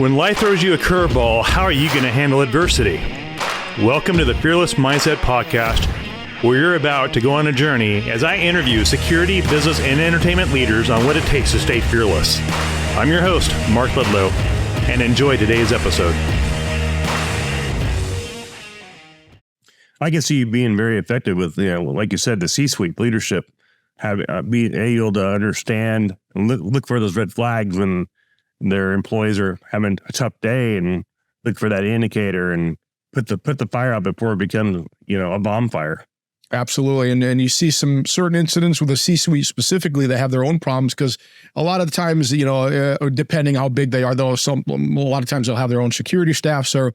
When life throws you a curveball, how are you going to handle adversity? Welcome to the Fearless Mindset Podcast, where you're about to go on a journey as I interview security, business, and entertainment leaders on what it takes to stay fearless. I'm your host, Mark Ludlow, and enjoy today's episode. I can see you being very effective with, like you said, the C-suite leadership, being able to understand and look for those red flags when their employees are having a tough day, and look for that indicator and put the fire out before it becomes, a bonfire. Absolutely. And you see some certain incidents with the C-suite specifically that have their own problems, because a lot of the times, depending how big they are, though, a lot of times they'll have their own security staff. So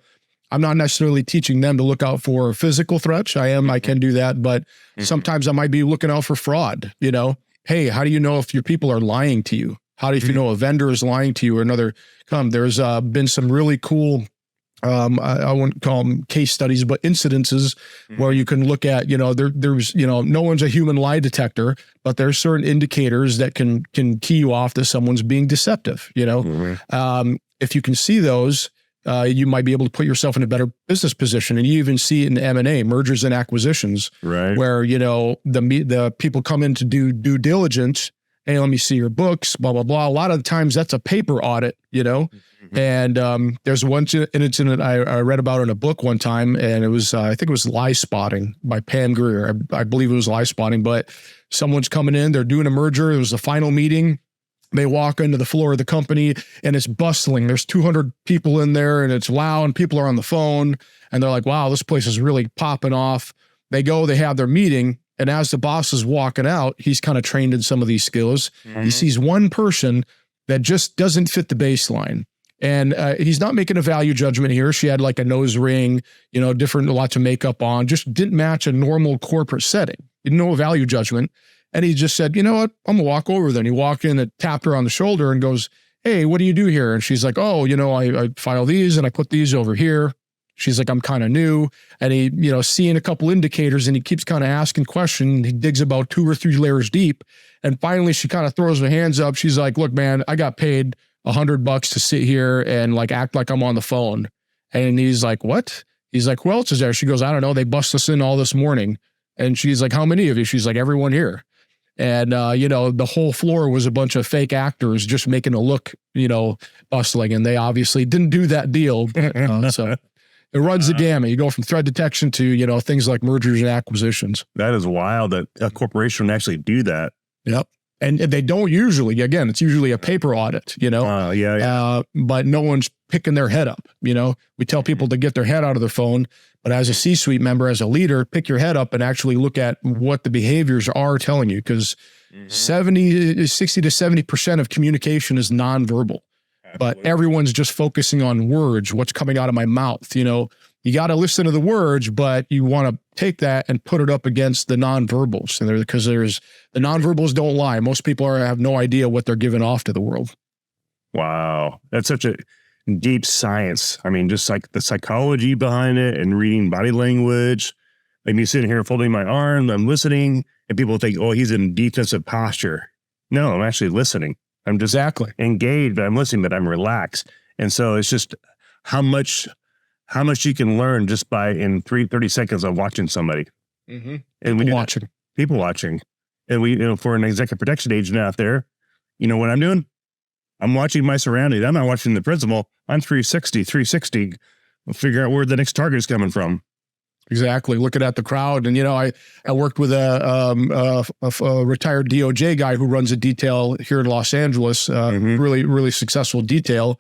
I'm not necessarily teaching them to look out for physical threats. I can do that, but sometimes I might be looking out for fraud. Hey, how do you know if your people are lying to you? How do you know a vendor is lying to you or another? There's been some really cool, I wouldn't call them case studies, but incidences where you can look at, there's no one's a human lie detector, but there's certain indicators that can key you off that someone's being deceptive. If you can see those, you might be able to put yourself in a better business position. And you even see it in M&A, mergers and acquisitions, right? Where, the people come in to do due diligence. Hey, let me see your books, blah, blah, blah. A lot of the times that's a paper audit, and there's one incident I read about in a book one time, and it was, I think it was Lie Spotting by Pam Grier. I believe it was Lie Spotting, but someone's coming in, they're doing a merger. It was the final meeting. They walk into the floor of the company and it's bustling. There's 200 people in there and it's loud and people are on the phone and they're like, wow, this place is really popping off. They have their meeting. And as the boss is walking out, he's kind of trained in some of these skills. He sees one person that just doesn't fit the baseline. And he's not making a value judgment here. She had like a nose ring, lots of makeup on, just didn't match a normal corporate setting. Didn't know a value judgment. And he just said, you know what, I'm gonna walk over there. And he walked in and tapped her on the shoulder and goes, hey, what do you do here? And she's like, oh, I file these and I put these over here. She's like, I'm kind of new. And he, seeing a couple indicators and he keeps kind of asking questions. He digs about 2 or 3 layers deep. And finally she kind of throws her hands up. She's like, look, man, I got paid $100 to sit here and like act like I'm on the phone. And he's like, what? He's like, who else is there? She goes, I don't know. They bust us in all this morning. And she's like, how many of you? She's like, everyone here. And, the whole floor was a bunch of fake actors just making it look, bustling. And they obviously didn't do that deal. So it runs the gamut. You go from threat detection to, things like mergers and acquisitions. That is wild that a corporation would actually do that. Yep. And they don't usually, again, it's usually a paper audit, but no one's picking their head up. We tell people to get their head out of their phone, but as a C-suite member, as a leader, pick your head up and actually look at what the behaviors are telling you, because 60 to 70% of communication is nonverbal. But everyone's just focusing on words, what's coming out of my mouth. You got to listen to the words, but you want to take that and put it up against the nonverbals. And because the nonverbals don't lie. Most people have no idea what they're giving off to the world. Wow. That's such a deep science. I mean, just like the psychology behind it and reading body language. Like me sitting here folding my arms, I'm listening, and people think, oh, he's in defensive posture. No, I'm actually listening. I'm just engaged, but I'm listening, but I'm relaxed. And so it's just how much you can learn just by in 30 seconds of watching somebody. And people watching. And we, for an executive protection agent out there, what I'm doing? I'm watching my surroundings. I'm not watching the principal. I'm 360, figure out where the next target is coming from. Exactly. Looking at the crowd. And, I worked with a retired DOJ guy who runs a detail here in Los Angeles, really, really successful detail.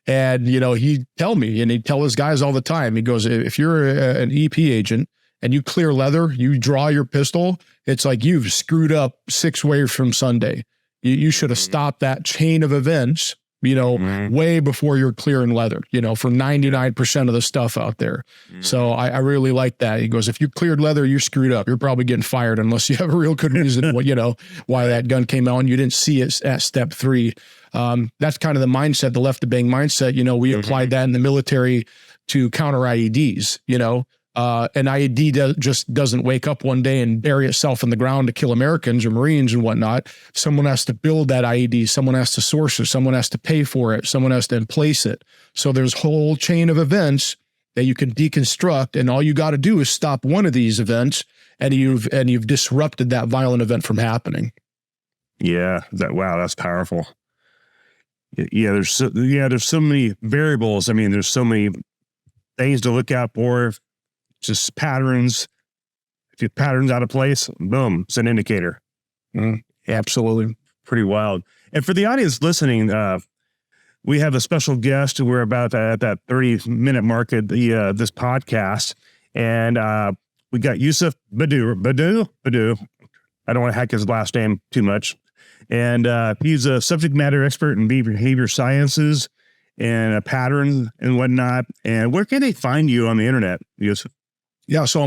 And, he'd tell me, and he'd tell his guys all the time, he goes, if you're an EP agent and you clear leather, you draw your pistol, it's like you've screwed up 6 ways from Sunday. You should have stopped that chain of events, way before you're clearing leather, for 99% of the stuff out there. So I really like that. He goes, if you cleared leather, you're screwed up. You're probably getting fired unless you have a real good reason, why that gun came out and you didn't see it at step 3. That's kind of the mindset, the left to bang mindset. We applied that in the military to counter IEDs, An IED just doesn't wake up one day and bury itself in the ground to kill Americans or Marines and whatnot. Someone has to build that IED. Someone has to source it. Someone has to pay for it. Someone has to emplace it. So there's a whole chain of events that you can deconstruct, and all you got to do is stop one of these events, and you've disrupted that violent event from happening. Yeah, that's powerful. Yeah, there's so many variables. I mean, there's so many things to look out for. Just patterns. If your pattern's out of place, boom, it's an indicator. Absolutely. Pretty wild. And for the audience listening, we have a special guest. We're about at that 30-minute mark of this podcast. And we got Yousef Badou. I don't want to hack his last name too much. And he's a subject matter expert in behavior sciences and patterns and whatnot. And where can they find you on the internet, Yousef? Yeah. So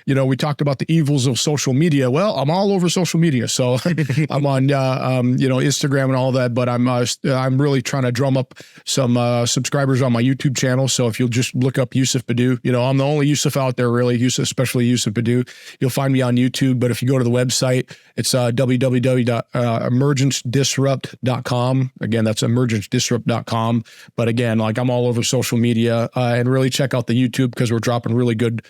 we talked about the evils of social media. Well, I'm all over social media. So I'm on, Instagram and all that, but I'm really trying to drum up some subscribers on my YouTube channel. So if you'll just look up Yousef Badou, I'm the only Yousef out there, really, especially Yousef Badou. You'll find me on YouTube, but if you go to the website, it's www.emergencedisrupt.com. Again, that's emergencedisrupt.com. But again, I'm all over social media, and really check out the YouTube because we're dropping really good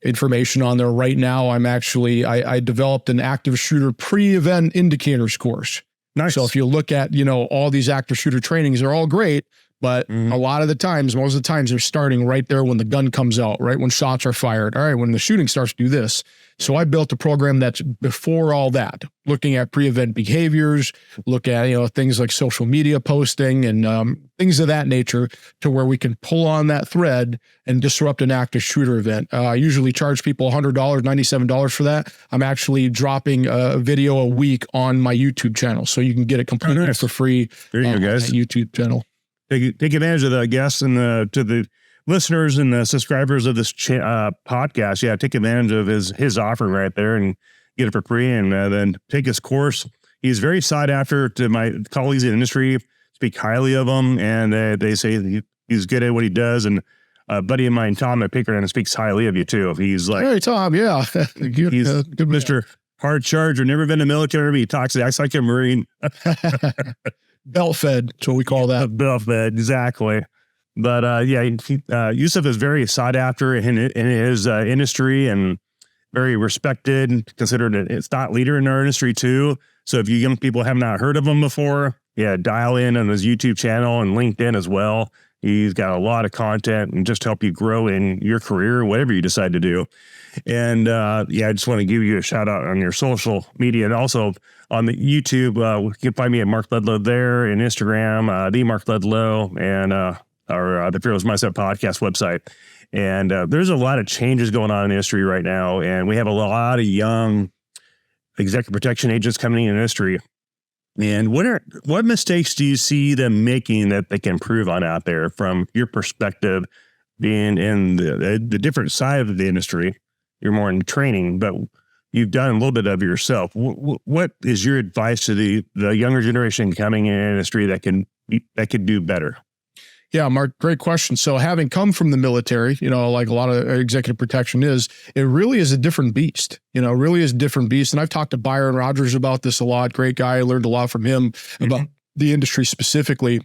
information on there right now. I developed an active shooter pre-event indicators course. Nice. So if you look at, all these active shooter trainings, they're all great, but a lot of the times, most of the times they're starting right there when the gun comes out, right? When shots are fired. All right. When the shooting starts to do this. So I built a program that's before all that, looking at pre-event behaviors, look at, things like social media posting and things of that nature, to where we can pull on that thread and disrupt an active shooter event. I usually charge people $100, $97 for that. I'm actually dropping a video a week on my YouTube channel. So you can get it completely for free. There you go, guys. YouTube channel. Take advantage of the guests and to the listeners and the subscribers of this podcast. Yeah, take advantage of his offer right there and get it for free, and then take his course. He's very sought after. To my colleagues in the industry, speak highly of him, and they say he's good at what he does. And a buddy of mine, Tom at Pinkerton, speaks highly of you too. He's like, hey, Tom, yeah. He's good Mr. Hard Charger, never been in the military, but he acts like a Marine. Belt fed, that's what we call that. Belt fed, exactly. But Yousef is very sought after in his industry, and very respected, considered a thought leader in our industry too. So if you young people have not heard of him before, dial in on his YouTube channel and LinkedIn as well. He's got a lot of content and just help you grow in your career, whatever you decide to do. And I just want to give you a shout out on your social media, and also on the YouTube. You can find me at Mark Ludlow there, and Instagram, the Mark Ludlow, and the Fearless Mindset podcast website. And there's a lot of changes going on in the industry right now, and we have a lot of young executive protection agents coming in the industry. And what mistakes do you see them making that they can improve on out there, from your perspective, being in the different side of the industry? You're more in training, but you've done a little bit of it yourself. What is your advice to the younger generation coming in the industry that can do better? Yeah, Mark, great question. So having come from the military, like a lot of executive protection it really is a different beast, really is a different beast. And I've talked to Byron Rogers about this a lot. Great guy. I learned a lot from him about the industry specifically.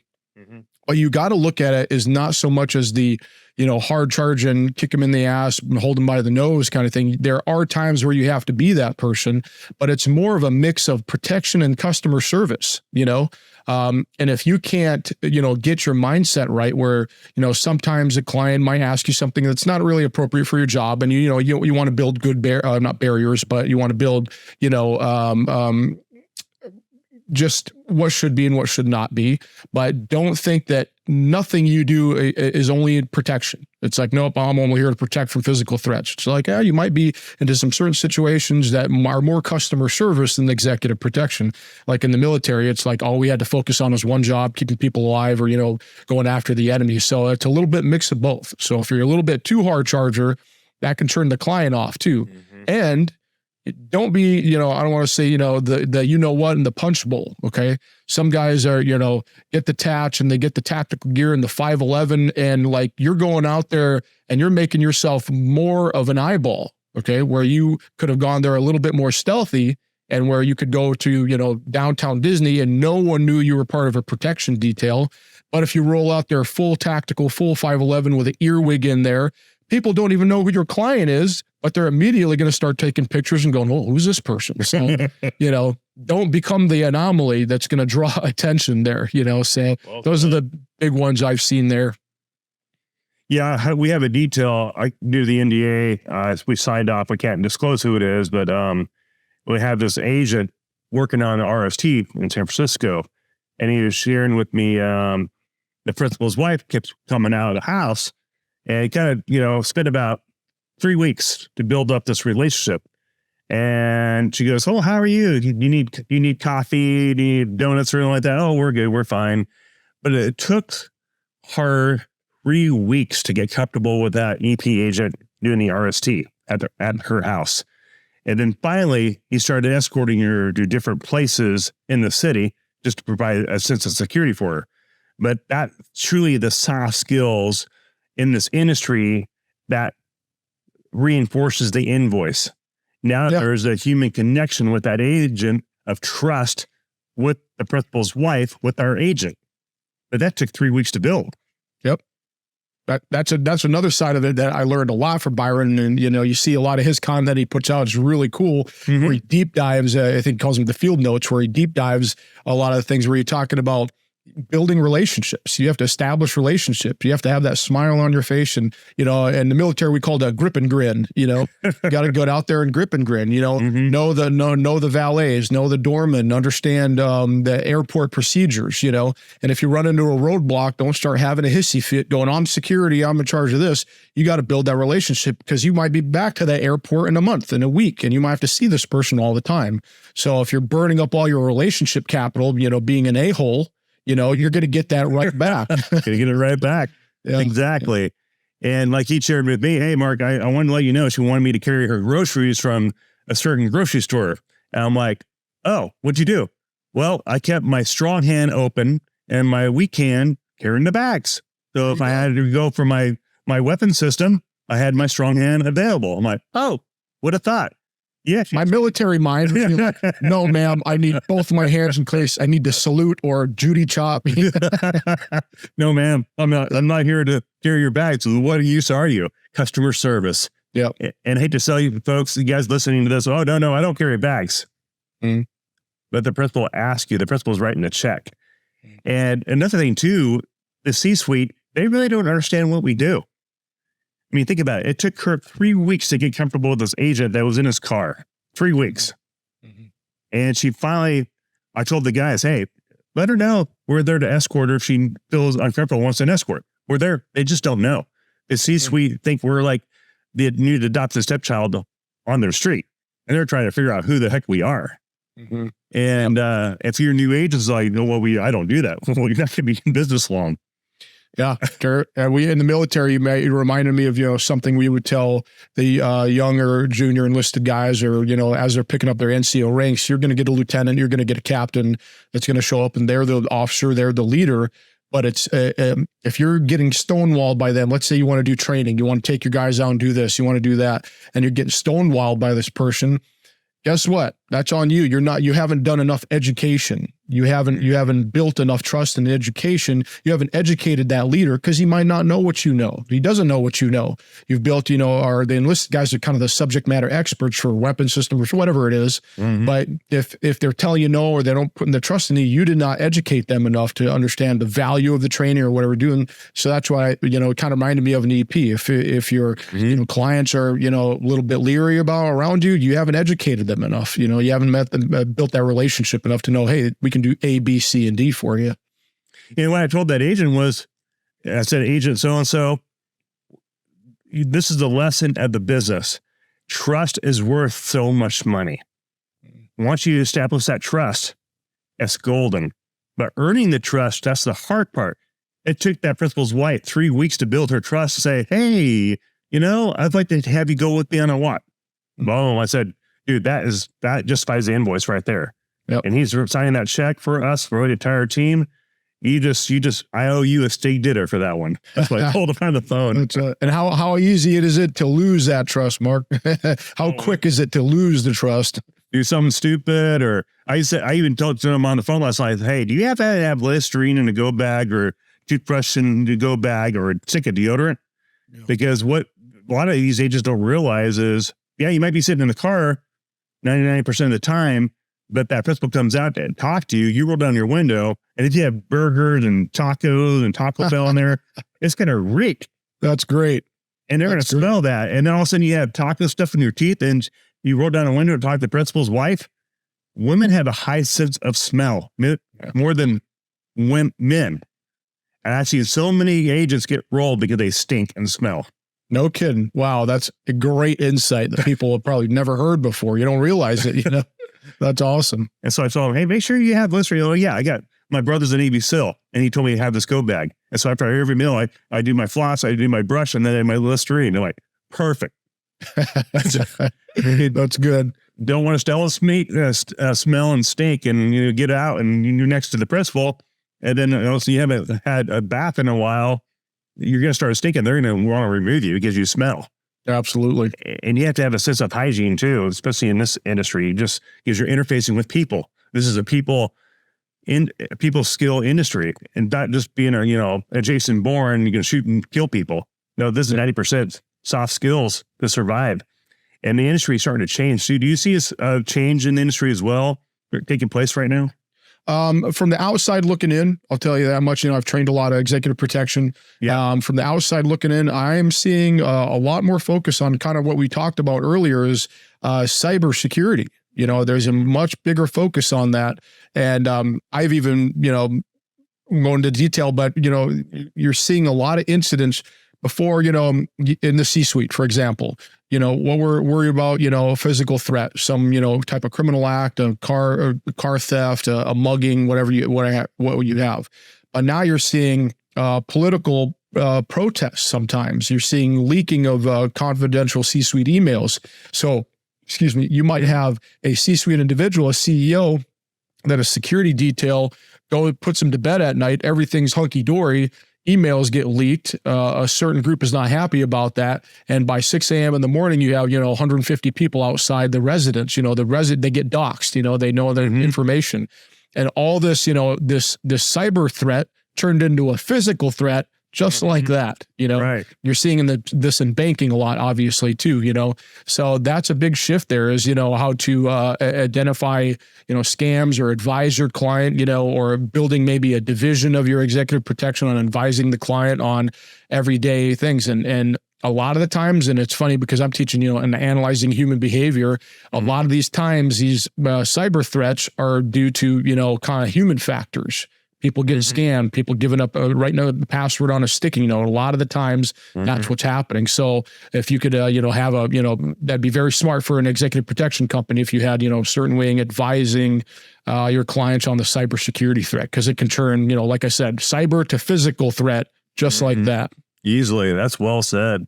But you got to look at it as not so much as the, hard charge and kick him in the ass and hold him by the nose kind of thing. There are times where you have to be that person, but it's more of a mix of protection and customer service, and if you can't, get your mindset right, where, sometimes a client might ask you something that's not really appropriate for your job, and you want to build good not barriers, but you want to build, just what should be and what should not be. But don't think that nothing you do is only protection. It's like, nope, I'm only here to protect from physical threats. It's like, you might be into some certain situations that are more customer service than executive protection. Like in the military, it's like all we had to focus on was one job, keeping people alive, or, going after the enemy. So it's a little bit mix of both. So if you're a little bit too hard charger, that can turn the client off too. And don't be, I don't want to say, the what in the punch bowl. Okay. Some guys are, get the tatch and they get the tactical gear and the 511, and like you're going out there and you're making yourself more of an eyeball. Okay. Where you could have gone there a little bit more stealthy, and where you could go to, downtown Disney and no one knew you were part of a protection detail. But if you roll out there full tactical, full 511 with an earwig in there, people don't even know who your client is, but they're immediately going to start taking pictures and going, oh, who's this person? So, don't become the anomaly that's going to draw attention there, So those are the big ones I've seen there. Yeah, we have a detail. I do the NDA. We signed off. We can't disclose who it is, but we have this agent working on an RST in San Francisco, and he was sharing with me the principal's wife kept coming out of the house, and he kind of, spent about 3 weeks to build up this relationship. And she goes, "Oh, how are you? Do you need coffee? Do you need donuts or anything like that?" "Oh, we're good. We're fine." But it took her 3 weeks to get comfortable with that EP agent doing the RST at her house. And then finally, he started escorting her to different places in the city just to provide a sense of security for her. But that's truly the soft skills in this industry that reinforces the invoice. Now there's a human connection with that agent of trust with the principal's wife, with our agent. But that took 3 weeks to build. Yep. That's another side of it that I learned a lot from Byron. And, you see a lot of his content he puts out. It's really cool. Where he deep dives, I think he calls them the field notes, where he deep dives a lot of the things where you're talking about building relationships. You have to establish relationships. You have to have that smile on your face. And, in the military, we call it a grip and grin, you got to go out there and grip and grin, know the valets, know the doormen, understand the airport procedures, and if you run into a roadblock, don't start having a hissy fit going on security. I'm in charge of this. You got to build that relationship, because you might be back to that airport in a month, in a week, and you might have to see this person all the time. So if you're burning up all your relationship capital, being an a-hole, you're going to get that right back. Going to get it right back. Yeah. Exactly. And like he shared with me, "Hey, Mark, I wanted to let you know she wanted me to carry her groceries from a certain grocery store." And I'm like, "Oh, what'd you do?" "Well, I kept my strong hand open and my weak hand carrying the bags. So if I had to go for my weapon system, I had my strong hand available." I'm like, "Oh, what a thought." Yeah, my military mind would be like, "No, ma'am, I need both my hands in case I need to salute or Judy chop." "No, ma'am, I'm not here to carry your bags. So what use are you?" Customer service. Yeah. And I hate to tell you folks, you guys listening to this, "Oh, no, I don't carry bags." But the principal asks you, the principal's writing a check. And another thing too, the C-suite, they really don't understand what we do. I mean, think about it. It took her 3 weeks to get comfortable with this agent that was in his car. 3 weeks. And she finally, I told the guys, "Hey, let her know we're there to escort her if she feels uncomfortable, wants an escort." We're there. They just don't know. The C-suite think we're like the new adopted stepchild on their street. And they're trying to figure out who the heck we are. And if your new agent's like, "No, well, I don't do that." Well, you're not going to be in business long. Yeah, we in the military, it reminded me of something we would tell the younger junior enlisted guys, or as they're picking up their NCO ranks, you're going to get a lieutenant, you're going to get a captain that's going to show up, and they're the officer, they're the leader. But it's if you're getting stonewalled by them, let's say you want to do training, you want to take your guys out and do this, you want to do that, and you're getting stonewalled by this person. Guess what? That's on you. You haven't done enough education. You haven't built enough trust and education. You haven't educated that leader, because he might not know what you know. He doesn't know what you know. You've built, the enlisted guys are kind of the subject matter experts for weapon systems or whatever it is. But if they're telling you no, or they don't put in the trust in you did not educate them enough to understand the value of the training or whatever we're doing. So that's why, it kind of reminded me of an EP. If your clients are, a little bit leery around you, you haven't educated them enough. You haven't built that relationship enough to know, hey, we can do A, B, C, and D for you. And what I told that agent was, I said, "Agent so-and-so, this is the lesson of the business. Trust is worth so much money. Once you establish that trust, it's golden. But earning the trust, that's the hard part. It took that principal's wife 3 weeks to build her trust to say, "Hey, I'd like to have you go with me on a walk." Boom. I said, dude, that justifies the invoice right there. Yep. And he's signing that check for us, for the entire team. I owe you a steak dinner for that one. That's what I told him on the phone. And how easy is it to lose that trust, Mark? How quick is it to lose the trust? Do something stupid, or I even told him on the phone last night, hey, do you have Listerine in a go bag, or toothbrush in a go bag, or a stick of deodorant? Yeah. Because what a lot of these agents don't realize is, yeah, you might be sitting in the car 99% of the time, but that principal comes out to talk to you, you roll down your window, and if you have burgers and tacos and Taco Bell in there, it's going to reek. That's great. And they're going to smell that. And then all of a sudden you have taco stuff in your teeth, and you roll down a window to talk to the principal's wife. Women have a high sense of smell, more than men. And I've seen so many agents get rolled because they stink and smell. No kidding. Wow, that's a great insight that people have probably never heard before. You don't realize it, you know. That's awesome. And so I told him, hey, make sure you have Listerine. Oh, yeah, I got my brother's a Navy SEAL, and he told me to have this go bag. And so after every meal, I do my floss, I do my brush, and then I have my Listerine. They're like, perfect. That's good. Don't want to smell and stink, and get out and you're next to the principal, and then also you haven't had a bath in a while. You're going to start stinking. They're going to want to remove you because you smell. Absolutely. And you have to have a sense of hygiene too, especially in this industry, just because you're interfacing with people. This is a people skill industry, and not just being a Jason Bourne, you can shoot and kill people. No, this is 90% soft skills to survive. And the industry is starting to change. So do you see a change in the industry as well taking place right now? From the outside looking in, I'll tell you that much. I've trained a lot of executive protection. Yeah. From the outside looking in, I'm seeing a lot more focus on kind of what we talked about earlier is cybersecurity. There's a much bigger focus on that. And I've even, going into detail, but, you're seeing a lot of incidents before, in the C-suite, for example. What we're worried about, a physical threat, some, type of criminal act, a car theft, a mugging, what you have. But now you're seeing political protests sometimes. You're seeing leaking of confidential C-suite emails. So, you might have a C-suite individual, a CEO, that a security detail puts him to bed at night. Everything's hunky-dory. Emails get leaked. A certain group is not happy about that. And by 6 a.m. in the morning, you have, 150 people outside the residence. They get doxxed, they know their information. And all this, this cyber threat turned into a physical threat just like that, Right. You're seeing this in banking a lot, obviously, too, So that's a big shift there is, how to identify, scams or advise your client, or building maybe a division of your executive protection on advising the client on everyday things. And a lot of the times, and it's funny because I'm teaching, and analyzing human behavior, a lot of these times, these cyber threats are due to, kind of human factors. People getting scammed, people giving up, writing the password on a sticky note. A lot of the times, that's what's happening. So if you could, have that'd be very smart for an executive protection company if you had, certain way advising your clients on the cybersecurity threat, because it can turn, like I said, cyber to physical threat, just like that. Easily. That's well said.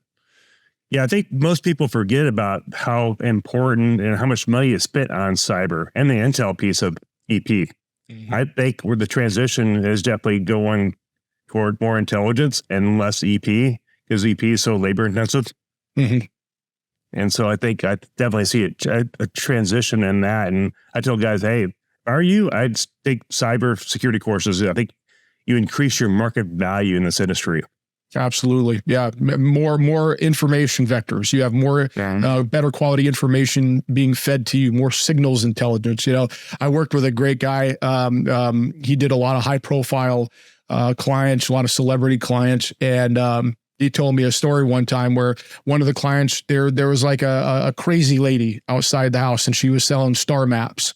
Yeah, I think most people forget about how important and how much money is spent on cyber and the intel piece of EP. I think where the transition is definitely going toward more intelligence and less EP, because EP is so labor intensive. And so I think I definitely see a transition in that. And I tell guys, hey, I'd take cyber security courses. I think you increase your market value in this industry. Absolutely. Yeah. More information vectors. You have more, better quality information being fed to you, more signals intelligence. I worked with a great guy. He did a lot of high profile clients, a lot of celebrity clients. And he told me a story one time where one of the clients, there was like a crazy lady outside the house, and she was selling star maps.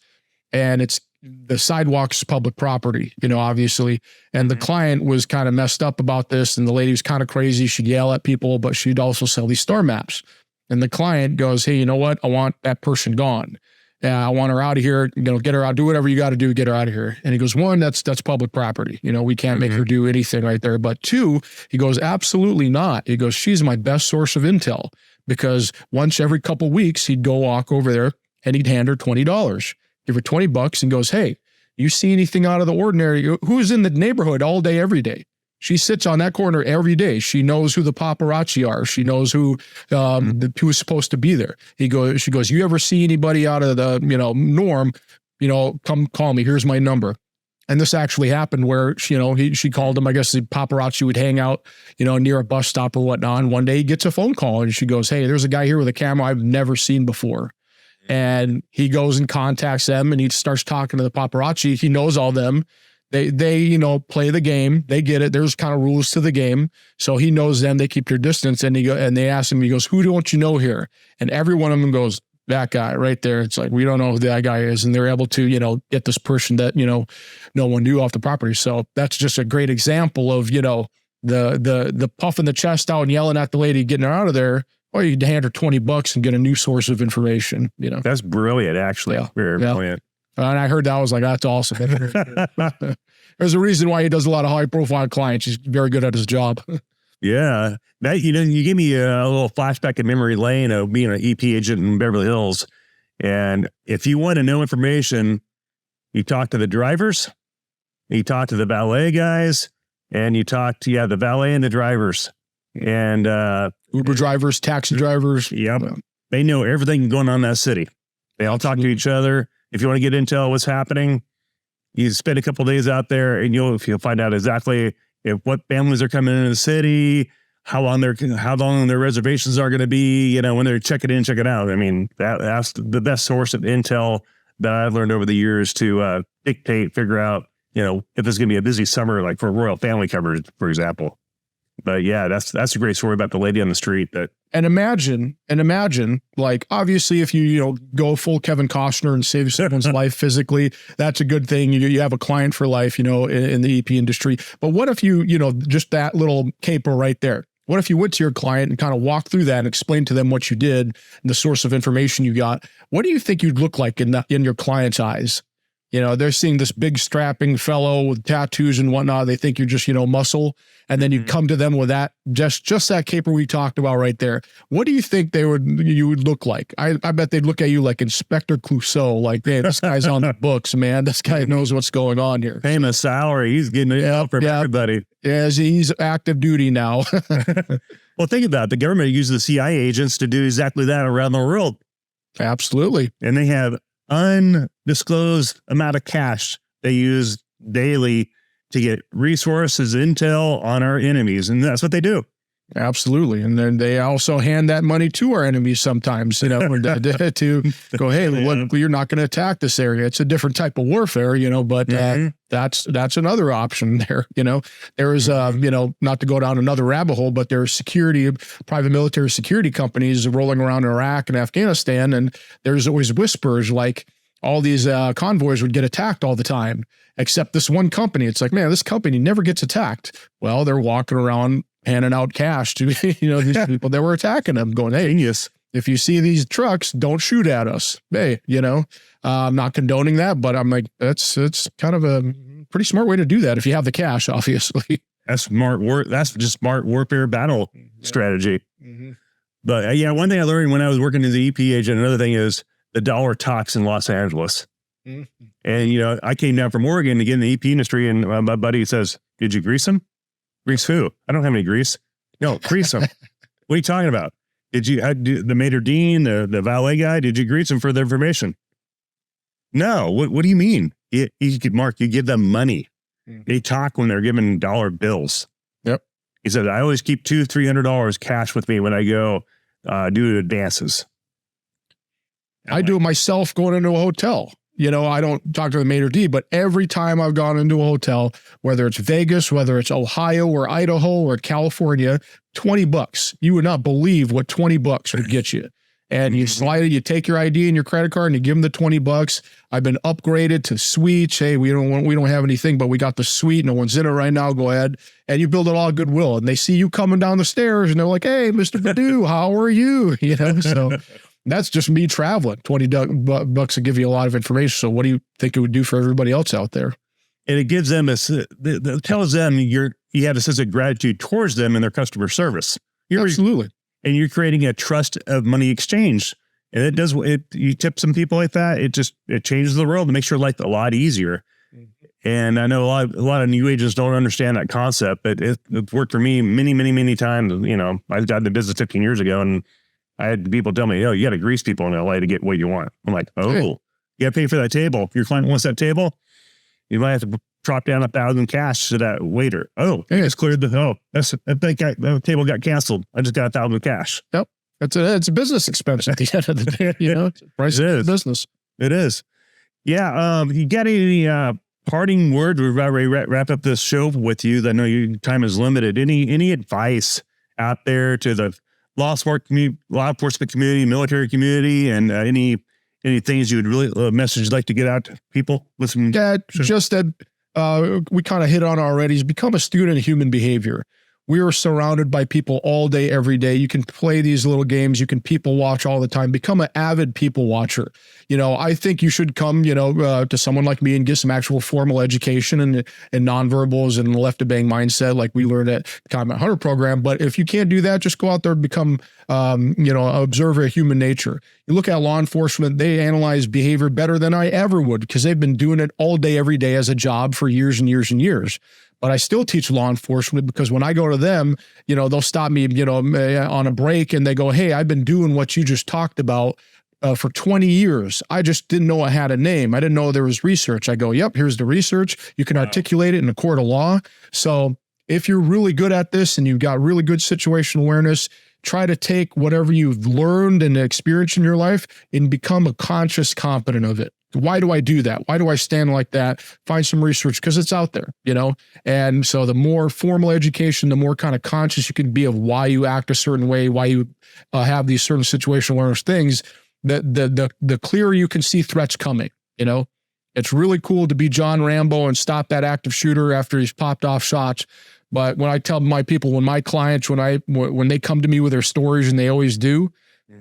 And the sidewalk's public property, obviously. And the client was kind of messed up about this. And the lady was kind of crazy. She'd yell at people, but she'd also sell these star maps. And the client goes, hey, you know what? I want that person gone. I want her out of here. Get her out. Do whatever you got to do. Get her out of here. And he goes, one, that's public property. We can't make her do anything right there. But two, he goes, absolutely not. He goes, she's my best source of intel, because once every couple of weeks, he'd go walk over there and he'd hand her $20, give her $20 and goes, hey, you see anything out of the ordinary? Who's in the neighborhood all day, every day? She sits on that corner every day. She knows who the paparazzi are. She knows who's supposed to be there. She goes, you ever see anybody out of the, norm, come call me. Here's my number. And this actually happened where, she called him. I guess the paparazzi would hang out, near a bus stop or whatnot. And one day he gets a phone call and she goes, hey, there's a guy here with a camera I've never seen before. And he goes and contacts them and he starts talking to the paparazzi. He knows all them. They play the game. They get it. There's kind of rules to the game. So he knows them. They keep their distance. And they ask him, he goes, who don't you know here? And every one of them goes, that guy right there. It's like, we don't know who that guy is. And they're able to, get this person that, no one knew off the property. So that's just a great example of, the puffing the chest out and yelling at the lady, getting her out of there. Or you hand her $20 and get a new source of information, That's brilliant, actually. Yeah. Very brilliant. And I heard that. I was like, that's awesome. There's a reason why he does a lot of high profile clients. He's very good at his job. Yeah. That, you give me a little flashback in memory lane of being an EP agent in Beverly Hills. And if you want to know information, you talk to the drivers, you talk to the valet guys, and you talk to, the valet and the drivers. And Uber drivers, taxi drivers. Yep. They know everything going on in that city. They all talk to each other. If you want to get intel what's happening, you spend a couple of days out there and you'll find out exactly what families are coming into the city, how long their reservations are going to be, when they're checking in, checking out. I mean, that's the best source of intel that I've learned over the years to figure out, if it's going to be a busy summer, like for royal family coverage, for example. But yeah, that's a great story about the lady on the street that. And imagine, like, obviously, if you go full Kevin Costner and save someone's life physically, that's a good thing. You have a client for life, in the EP industry. But what if you just that little caper right there? What if you went to your client and kind of walked through that and explained to them what you did and the source of information you got? What do you think you'd look like in your client's eyes? They're seeing this big strapping fellow with tattoos and whatnot. They think you're just, muscle. And then you come to them with that, just that caper we talked about right there. What do you think you would look like? I bet they'd look at you like Inspector Clouseau, like, hey, this guy's on the books, man. This guy knows what's going on here. Pay him a salary. He's getting it out from everybody. Yeah, he's active duty now. Well, think about it. The government uses the CIA agents to do exactly that around the world. Absolutely. And they have undisclosed amount of cash they use daily to get resources, intel on our enemies. And that's what they do. Absolutely. And then they also hand that money to our enemies sometimes, to go, hey, look, you're not going to attack this area. It's a different type of warfare, but that's another option there. There is, not to go down another rabbit hole, but there's private military security companies rolling around in Iraq and Afghanistan. And there's always whispers like all these convoys would get attacked all the time, except this one company. It's like, man, this company never gets attacked. Well, they're walking around handing out cash to, these people that were attacking them, going, hey, genius. If you see these trucks, don't shoot at us. Hey, I'm not condoning that, but I'm like, it's kind of a pretty smart way to do that if you have the cash, obviously. That's smart work. That's just smart warfare battle strategy. Mm-hmm. But one thing I learned when I was working as the EP agent, another thing is the dollar talks in Los Angeles. Mm-hmm. And, I came down from Oregon to get in the EP industry, and my buddy says, did you grease them? Grease who? I don't have any grease. No, grease them. What are you talking about? Did you, the maitre d', the valet guy, did you grease them for the information? No. What do you mean? You give them money. Mm-hmm. They talk when they're given dollar bills. Yep. He said, I always keep $200-$300 cash with me when I go do advances. I do it myself going into a hotel. I don't talk to the maitre d', but every time I've gone into a hotel, whether it's Vegas, whether it's Ohio or Idaho or California, $20. You would not believe what $20 would get you. And you slide it, you take your ID and your credit card and you give them the $20. I've been upgraded to suites. Hey, we don't have anything, but we got the suite. No one's in it right now. Go ahead. And you build it all goodwill. And they see you coming down the stairs and they're like, hey, Mr. Badou, how are you? So that's just me traveling. $20 to give you a lot of information. So what do you think it would do for everybody else out there? And it gives them it tells them you have a sense of gratitude towards them and their customer service. Absolutely. And you're creating a trust of money exchange. And it does, you tip some people like that, it changes the world and makes your life a lot easier. And I know a lot of new agents don't understand that concept, but it worked for me many, many, many times. You know, I got the business 15 years ago, and I had people tell me, "Oh, you got to grease people in LA to get what you want." I'm like, "Oh, you got to pay for that table. If your client wants that table, you might have to drop down $1,000 cash to that waiter." "Oh, it's cleared that table got canceled. I just got $1,000 cash." Yep, it's a business expense at the end of the day. You know, price of business. It is. Yeah. You got any parting words? We're about ready to wrap up this show with you. I know your time is limited. Any advice out there to the law enforcement community, military community, and any things you would really message you'd like to get out to people listening? Yeah, just that we kind of hit on already is become a student of human behavior. We are surrounded by people all day, every day. You can play these little games. You can people watch all the time. Become an avid people watcher. You know, I think you should come, to someone like me and get some actual formal education and nonverbals and left to bang mindset like we learned at Combat Hunter program. But if you can't do that, just go out there and become, observer of human nature. You look at law enforcement, they analyze behavior better than I ever would because they've been doing it all day, every day as a job for years and years and years. But I still teach law enforcement because when I go to them, they'll stop me, on a break and they go, "Hey, I've been doing what you just talked about for 20 years. I just didn't know I had a name. I didn't know there was research." I go, "Yep, here's the research. You can articulate it in a court of law." So if you're really good at this and you've got really good situational awareness, try to take whatever you've learned and experienced in your life and become a conscious competent of it. Why do I do that? Why do I stand like that? Find some research because it's out there, And so the more formal education, the more kind of conscious you can be of why you act a certain way, why you have these certain situational awareness things, the clearer you can see threats coming, It's really cool to be John Rambo and stop that active shooter after he's popped off shots. But when I tell my people, when my clients, when they come to me with their stories, and they always do,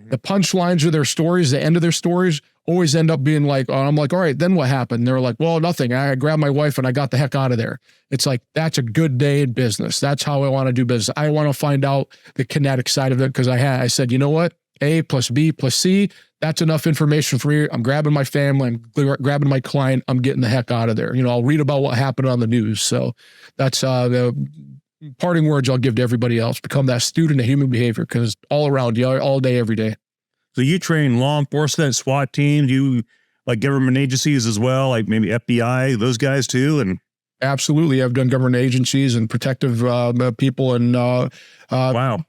the punchlines of their stories, the end of their stories, always end up being like, I'm like, "All right, then what happened?" And they're like, "Well, nothing. I grabbed my wife and I got the heck out of there." It's like, that's a good day in business. That's how I want to do business. I want to find out the kinetic side of it because I said, you know what? A plus B plus C, that's enough information for me. I'm grabbing my family. I'm grabbing my client. I'm getting the heck out of there. I'll read about what happened on the news. So that's the parting words I'll give to everybody else. Become that student of human behavior because all around you, all day, every day. So you train law enforcement, SWAT teams, you like government agencies as well, like maybe FBI, those guys too? And absolutely. I've done government agencies and protective people and wow.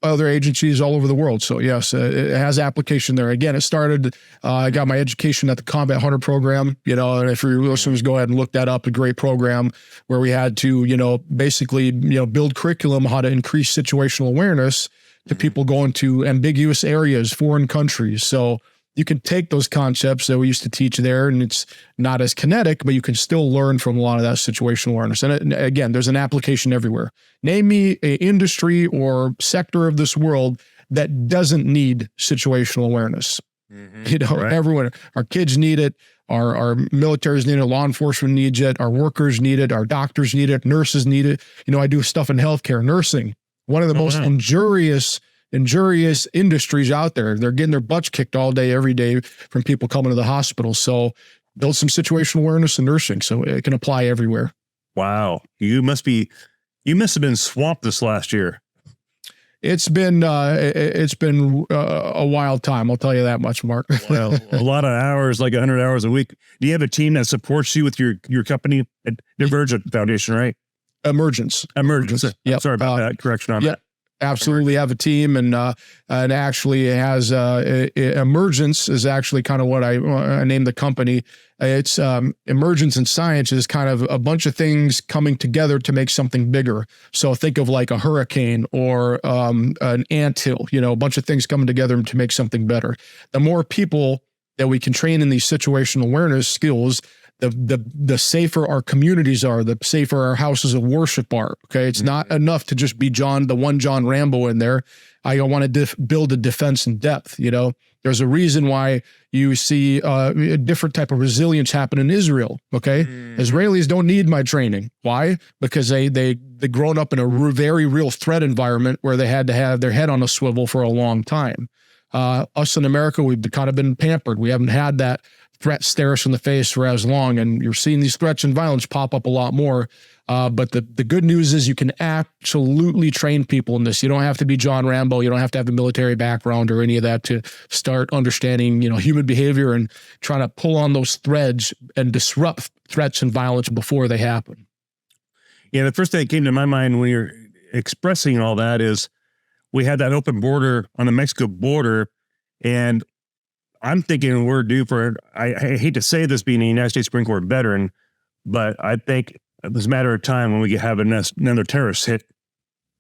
Other agencies all over the world. So yes, it has application there. Again, it started, I got my education at the Combat Hunter program, and if your listeners go ahead and look that up, a great program where we had to, basically, build curriculum, how to increase situational awareness to people going to ambiguous areas, foreign countries. So you can take those concepts that we used to teach there, and it's not as kinetic, but you can still learn from a lot of that situational awareness. And again, there's an application everywhere. Name me an industry or sector of this world that doesn't need situational awareness. Right. Everyone, our kids need it. Our militaries need it. Law enforcement needs it. Our workers need it. Our doctors need it. Nurses need it. I do stuff in healthcare, nursing, one of the most injurious industries out there. They're getting their butts kicked all day, every day from people coming to the hospital. So build some situational awareness in nursing so it can apply everywhere. Wow. You must have been swamped this last year. It's been a wild time. I'll tell you that much, Mark. Well, a lot of hours, like 100 hours a week. Do you have a team that supports you with your company at Emergence Foundation, right? Emergence. Yep. Sorry about that correction. Yeah. Absolutely have a team, and actually it has Emergence is actually kind of what I named the company. It's Emergence in science is kind of a bunch of things coming together to make something bigger. So think of like a hurricane or an anthill, a bunch of things coming together to make something better. The more people that we can train in these situational awareness skills, the safer our communities are, the safer our houses of worship are. Okay. It's not enough to just be the one John Rambo in there. I want to build a defense in depth. There's a reason why you see a different type of resilience happen in Israel. Okay. Israelis don't need my training. Why? Because they grown up in a very real threat environment where they had to have their head on a swivel for a long time. Us in America, we've kind of been pampered. We haven't had that threat stare us in the face for as long, and you're seeing these threats and violence pop up a lot more. But the good news is you can absolutely train people in this. You don't have to be John Rambo. You don't have to have a military background or any of that to start understanding, human behavior and trying to pull on those threads and disrupt threats and violence before they happen. Yeah, the first thing that came to my mind when you're expressing all that is we had that open border on the Mexico border, and I'm thinking we're due for, I hate to say this being a United States Marine Corps veteran, but I think it's a matter of time when we have another terrorist hit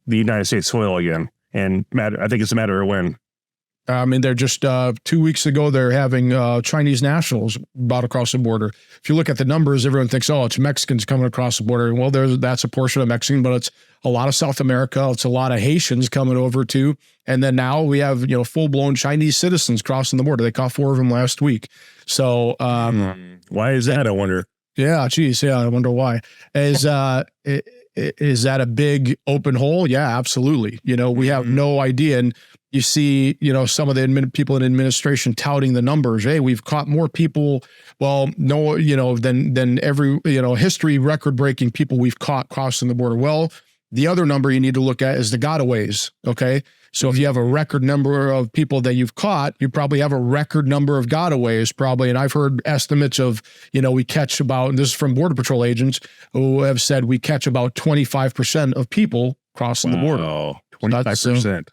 the United States soil again. And I think it's a matter of when. I mean, they're just 2 weeks ago, they're having Chinese nationals brought across the border. If you look at the numbers, everyone thinks, oh, it's Mexicans coming across the border. Well, that's a portion of Mexican, but it's a lot of South America. It's a lot of Haitians coming over too. And then now we have, full-blown Chinese citizens crossing the border. They caught 4 of them last week. So why is that, I wonder? Yeah, geez. Yeah, I wonder why. Is that a big open hole? Yeah, absolutely. We have no idea. And you see, some of the people in administration touting the numbers. Hey, we've caught more people. Well, no, than every, history record-breaking people we've caught crossing the border. Well, the other number you need to look at is the gotaways. Okay. So if you have a record number of people that you've caught, you probably have a record number of gotaways probably. And I've heard estimates of, we catch about, and this is from Border Patrol agents who have said we catch about 25% of people crossing the border. 25%.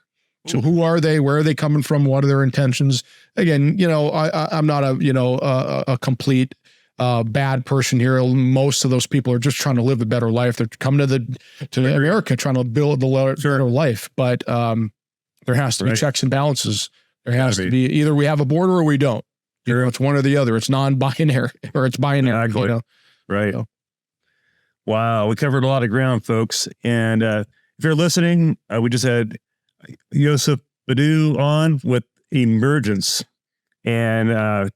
So who are they? Where are they coming from? What are their intentions? Again, I'm not a complete bad person here. Most of those people are just trying to live a better life. They're coming to America trying to build a better life. But there has to be checks and balances. There has to be either we have a border or we don't. It's one or the other. It's non-binary or it's binary. Exactly. Right. So. Wow. We covered a lot of ground, folks. And if you're listening, we just had Yousef Badou on with Emergence and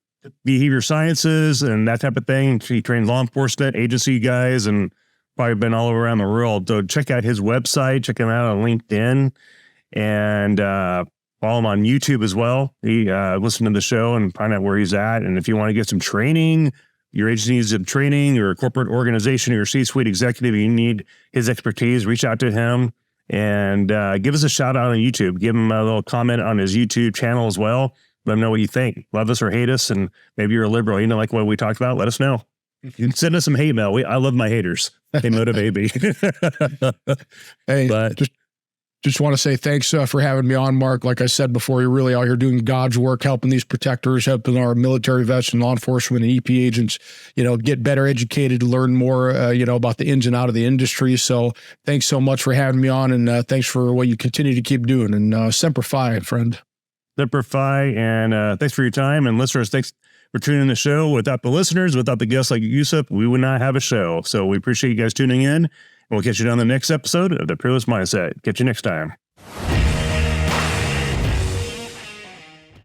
behavior sciences and that type of thing. He trains law enforcement agency guys and probably been all around the world. So check out his website, check him out on LinkedIn, and follow him on YouTube as well. He listen to the show and find out where he's at. And if you want to get some training, your agency needs some training, or a corporate organization or your C-suite executive, you need his expertise, reach out to him and give us a shout out on YouTube. Give him a little comment on his YouTube channel as well. Let them know what you think. Love us or hate us, and maybe you're a liberal. Like what we talked about. Let us know. You can send us some hate mail. I love my haters. They motivate me. Hey, but just want to say thanks for having me on, Mark. Like I said before, you're really out here doing God's work, helping these protectors, helping our military vets and law enforcement and EP agents, get better educated, learn more, about the ins and out of the industry. So thanks so much for having me on, and thanks for what you continue to keep doing. And Semper Fi, friend. Semper Fi, and thanks for your time. And listeners, thanks for tuning in the show. Without the listeners, without the guests like Yousef, we would not have a show. So we appreciate you guys tuning in. We'll catch you on the next episode of The Fearless Mindset. Catch you next time.